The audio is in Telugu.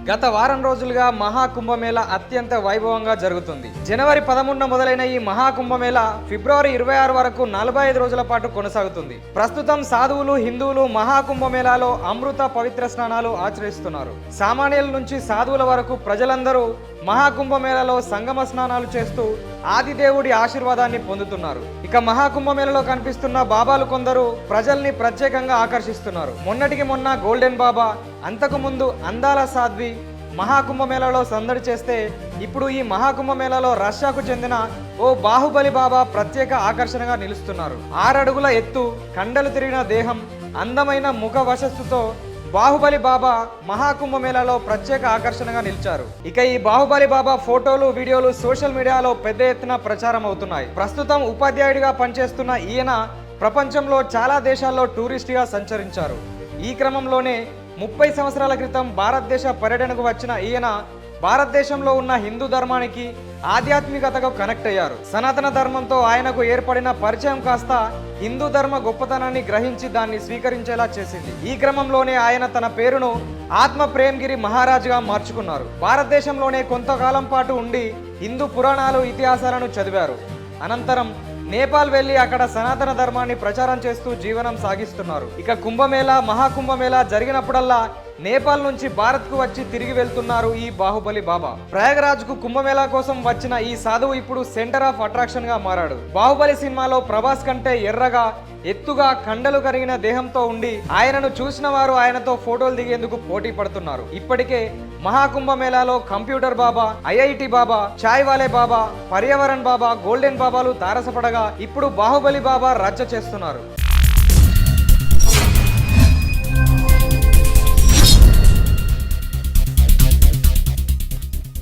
గత వారం రోజులుగా మహాకుంభమేళా అత్యంత వైభవంగా జరుగుతుంది. జనవరి 13న మొదలైన ఈ మహాకుంభమేళా ఫిబ్రవరి 26 వరకు 45 రోజుల పాటు కొనసాగుతుంది. ప్రస్తుతం సాధువులు, హిందువులు మహాకుంభమేళాలో అమృత పవిత్ర స్నానాలు ఆచరిస్తున్నారు. సామాన్యుల నుంచి సాధువుల వరకు ప్రజలందరూ మహాకుంభమేళాలో సంగమ స్నానాలు చేస్తూ ఆదిదేవుడి ఆశీర్వాదాన్ని పొందుతున్నారు. ఇక మహాకుంభమేళాలో కనిపిస్తున్న బాబాలు కొందరు ప్రజల్ని ప్రత్యేకంగా ఆకర్షిస్తున్నారు. మొన్నటికి మొన్న గోల్డెన్ బాబా, అంతకు ముందు అందాల సాధ్వి మహాకుంభమేళాలో సందడి చేస్తే ఇప్పుడు ఈ మహాకుంభమేళాలో రష్యాకు చెందిన ఓ బాహుబలి బాబా ప్రత్యేక ఆకర్షణగా నిలుస్తున్నారు. 6 అడుగుల ఎత్తు, కండలు తిరిగిన దేహం, అందమైన ముఖ వశస్సుతో బాహుబలి బాబా మహాకుంభమేళాలో ప్రత్యేక ఆకర్షణగా నిలిచారు. ఇక ఈ బాహుబలి బాబా ఫోటోలు, వీడియోలు సోషల్ మీడియాలో పెద్ద ఎత్తున ప్రచారం అవుతున్నాయి. ప్రస్తుతం ఉపాధ్యాయుడిగా పనిచేస్తున్న ఈయన ప్రపంచంలో చాలా దేశాల్లో టూరిస్ట్గా సంచరించారు. ఈ క్రమంలోనే 30 సంవత్సరాల క్రితం భారతదేశ పర్యటనకు వచ్చిన ఈయన భారతదేశంలో ఉన్న హిందూ ధర్మానికి, ఆధ్యాత్మికతకు కనెక్ట్ అయ్యారు. సనాతన ధర్మంతో ఆయనకు ఏర్పడిన పరిచయం కాస్త హిందూ ధర్మ గొప్పతనాన్ని గ్రహించి దాన్ని స్వీకరించేలా చేసింది. ఈ క్రమంలోనే ఆయన తన పేరును ఆత్మ ప్రేమ్గిరి మహారాజ్గా మార్చుకున్నారు. భారతదేశంలోనే కొంతకాలం పాటు ఉండి హిందూ పురాణాలు, ఇతిహాసాలను చదివారు. అనంతరం నేపాల్ వెళ్లి అక్కడ సనాతన ధర్మాన్ని ప్రచారం చేస్తూ జీవనం సాగిస్తున్నారు. ఇక కుంభమేళా, మహాకుంభమేళా జరిగినప్పుడల్లా నేపాల్ నుంచి భారత్కు వచ్చి తిరిగి వెళ్తున్నారు ఈ బాహుబలి బాబా. ప్రయాగరాజ్కు కుంభమేళా కోసం వచ్చిన ఈ సాధువు ఇప్పుడు సెంటర్ ఆఫ్ అట్రాక్షన్ గా మారాడు. బాహుబలి సినిమాలో ప్రభాస్ కంటే ఎర్రగా, ఎత్తుగా, కండలు కరిగిన దేహంతో ఉండి ఆయనను చూసిన వారు ఆయనతో ఫోటోలు దిగేందుకు పోటీ పడుతున్నారు. ఇప్పటికే మహాకుంభమేళాలో కంప్యూటర్ బాబా, ఐఐటి బాబా, చాయ్ వాలే బాబా, పర్యావరణ్ బాబా, గోల్డెన్ బాబాలు తారసపడగా ఇప్పుడు బాహుబలి బాబా రచ్చ చేస్తున్నారు.